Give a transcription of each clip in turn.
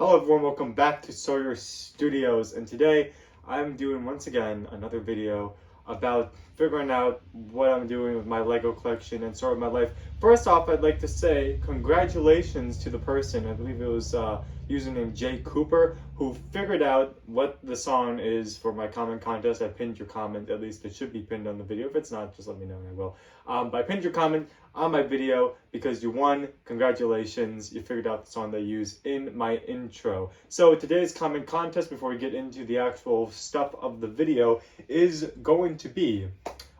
Hello everyone, welcome back to Sawyer Studios, and today I'm doing once again another video about figuring out what I'm doing with my Lego collection and sort of my life. First off, I'd like to say congratulations to the person, I believe it was username Jay Cooper, who figured out what the song is for my comment contest. I pinned your comment, at least it should be pinned on the video. If it's not, just let me know and I will. But I pinned your comment on my video because you won. Congratulations, you figured out the song that I use in my intro. So today's comment contest, before we get into the actual stuff of the video, is going to be,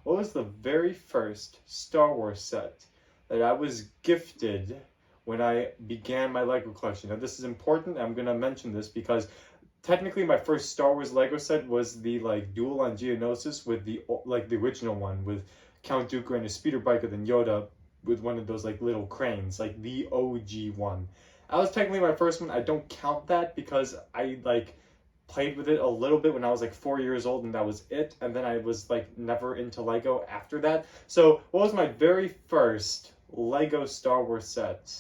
what was the very first Star Wars set that I was gifted when I began my Lego collection? Now this is important, I'm going to mention this because technically my first Star Wars Lego set was the Duel on Geonosis with the original one with Count Dooku and his speeder bike, and then Yoda with one of those little cranes, the OG one. That was technically my first one. I don't count that because I played with it a little bit when I was 4 years old, and that was it. And then I was never into Lego after that. So what was my very first Lego Star Wars set?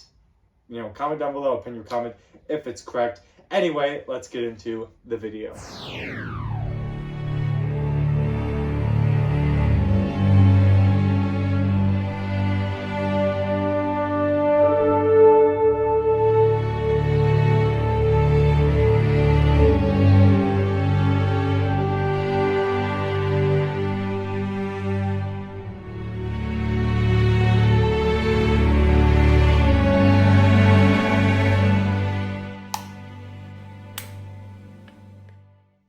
Comment down below, pin your comment if it's correct. Anyway, let's get into the video.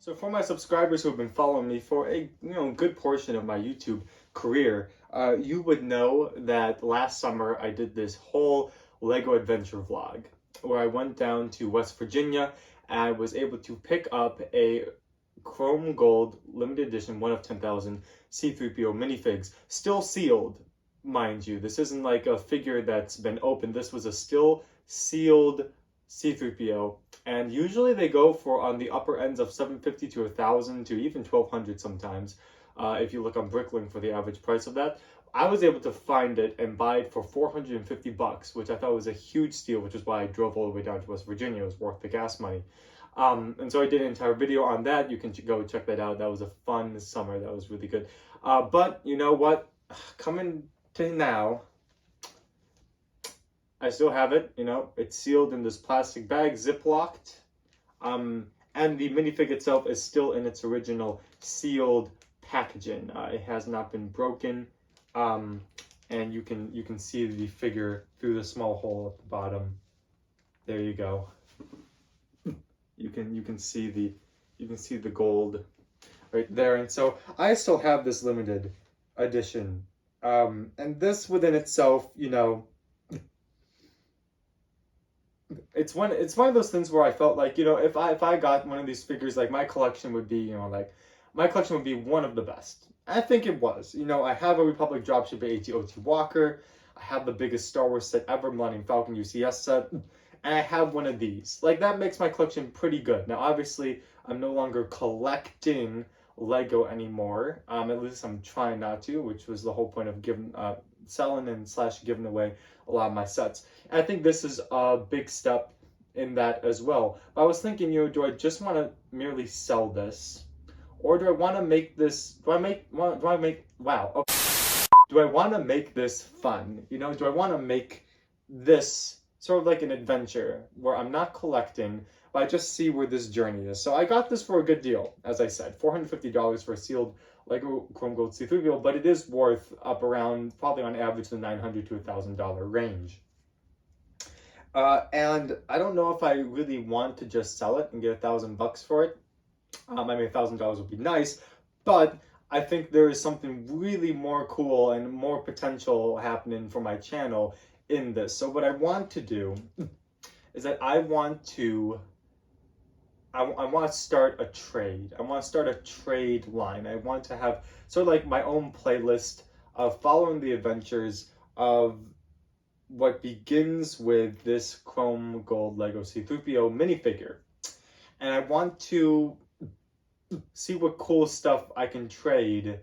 So for my subscribers who have been following me for a good portion of my YouTube career, you would know that last summer I did this whole Lego adventure vlog where I went down to West Virginia and I was able to pick up a Chrome Gold limited edition 1 of 10,000 C-3PO minifigs, still sealed, mind you. This isn't a figure that's been opened. This was a still sealed C-3PO, and usually they go for on the upper ends of $750 to $1,000 to even $1,200 sometimes. If you look on Bricklink for the average price of that, I was able to find it and buy it for $450, which I thought was a huge steal, which is why I drove all the way down to West Virginia. It was worth the gas money. And so I did an entire video on that. You can go check that out. That was a fun summer. That was really good. But you know what? Coming to now, I still have it, it's sealed in this plastic bag, zip-locked, and the minifig itself is still in its original sealed packaging. It has not been broken, and you can see the figure through the small hole at the bottom. There you go. You can see the gold right there, and so I still have this limited edition, and this within itself, it's one of those things where I felt if I got one of these figures, my collection would be my collection would be one of the best. I think it was. I have a Republic dropship AT-OT Walker. I have the biggest Star Wars set ever, Millennium Falcon UCS set, and I have one of these. That makes my collection pretty good. Now obviously I'm no longer collecting Lego anymore. At least I'm trying not to, which was the whole point of selling and / giving away a lot of my sets. And I think this is a big step in that as well. But I was thinking, do I just want to merely sell this, or do I want to make this? Do I want to make this fun? Do I want to make this sort of like an adventure where I'm not collecting, but I just see where this journey is? So I got this for a good deal, as I said, $450 for a sealed Lego Chrome Gold C-3PO, but it is worth up around, probably on average, the $900 to $1,000 range. And I don't know if I really want to just sell it and get $1,000 for it. I mean, $1,000 would be nice, but I think there is something really more cool and more potential happening for my channel in this. So what I want to do is that I want to start a trade. I want to start a trade line. I want to have sort of my own playlist of following the adventures of what begins with this Chrome Gold Lego C-3PO minifigure. And I want to see what cool stuff I can trade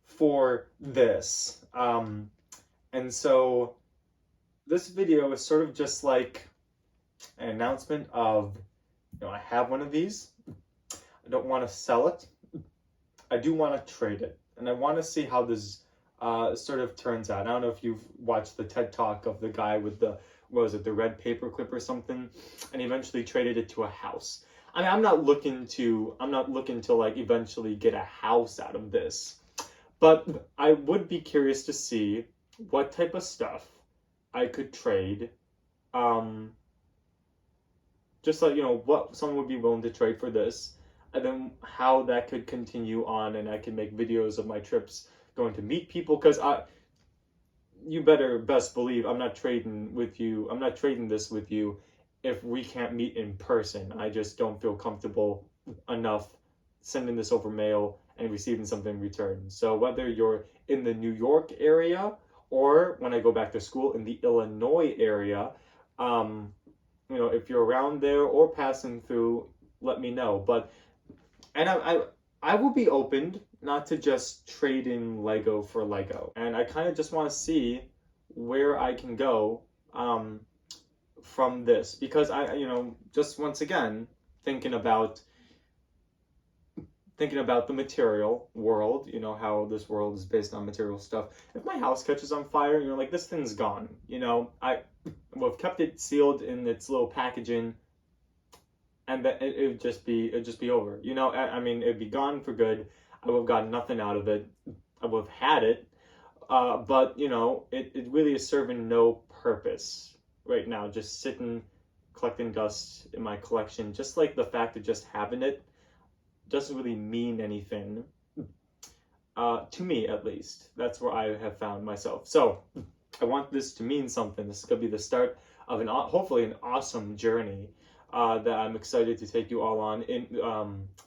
for this. And so this video is sort of just an announcement of I have one of these. I don't want to sell it. I do want to trade it, and I want to see how this sort of turns out. I don't know if you've watched the TED Talk of the guy with the, what was it, the red paper clip or something, and he eventually traded it to a house. I mean, I'm not looking to like eventually get a house out of this, but I would be curious to see what type of stuff I could trade. Just like, what someone would be willing to trade for this, and then how that could continue on, and I can make videos of my trips going to meet people, because you better best believe I'm not trading this with you if we can't meet in person. I just don't feel comfortable enough sending this over mail and receiving something in return. So whether you're in the New York area, or when I go back to school in the Illinois area, if you're around there or passing through, let me know. And I will be open not to just trading Lego for Lego. And I kind of just want to see where I can go from this, because just once again, thinking about the material world, how this world is based on material stuff. If my house catches on fire, like, this thing's gone. I would have kept it sealed in its little packaging, and that it'd just be over. I mean, it'd be gone for good. I would have gotten nothing out of it. I would have had it, but it really is serving no purpose right now. Just sitting, collecting dust in my collection. Just like the fact of just having it doesn't really mean anything, to me at least. That's where I have found myself. So I want this to mean something. This is gonna be the start of hopefully an awesome journey that I'm excited to take you all on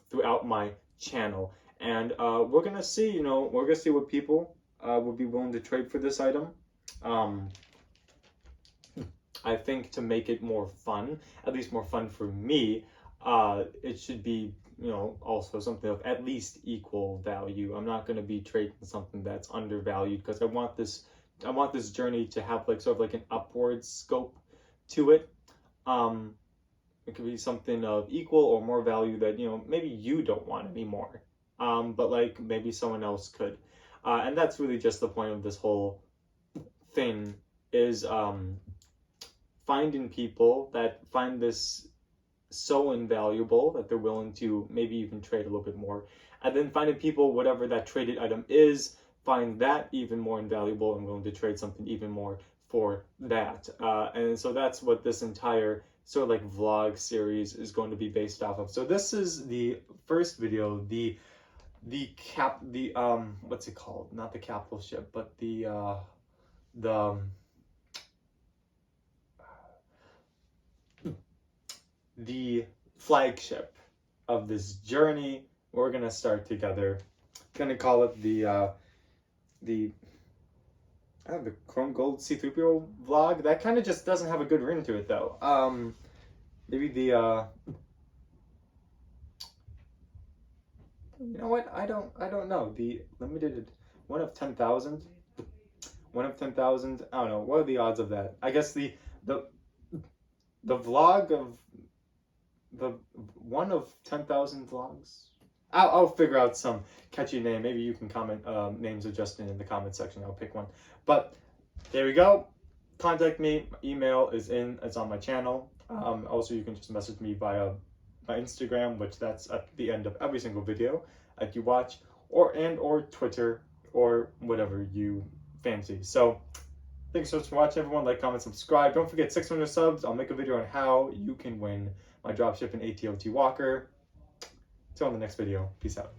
throughout my channel. And we're gonna see, what people would be willing to trade for this item. I think to make it more fun, at least more fun for me, it should be, also something of at least equal value. I'm not going to be trading something that's undervalued, because I want this journey to have like sort of like an upward scope to it. It could be something of equal or more value that, maybe you don't want anymore, but like maybe someone else could. And that's really just the point of this whole thing, is finding people that find this so invaluable that they're willing to maybe even trade a little bit more, and then finding people, whatever that traded item is, find that even more invaluable and willing to trade something even more for that. And so that's what this entire sort of like vlog series is going to be based off of. So this is the first video, what's it called? Not the capital ship, but the flagship of this journey. We're gonna start together. Gonna call it the Chrome Gold C-3PO vlog. That kind of just doesn't have a good ring to it though. Maybe the you know what? I don't know. The limited 1 of 10,000. 1 of 10,000. I don't know. What are the odds of that? I guess the vlog of the 1 of 10,000 vlogs. I'll figure out some catchy name. Maybe you can comment names of Justin in the comment section. I'll pick one. But there we go. Contact me. My email is on my channel. Also, you can just message me via my Instagram, which that's at the end of every single video that you watch, or Twitter, or whatever you fancy. So thanks so much for watching, everyone. Like, comment, subscribe. Don't forget, 600 subs. I'll make a video on how you can win my dropshipping ATOT Walker. Till the next video. Peace out.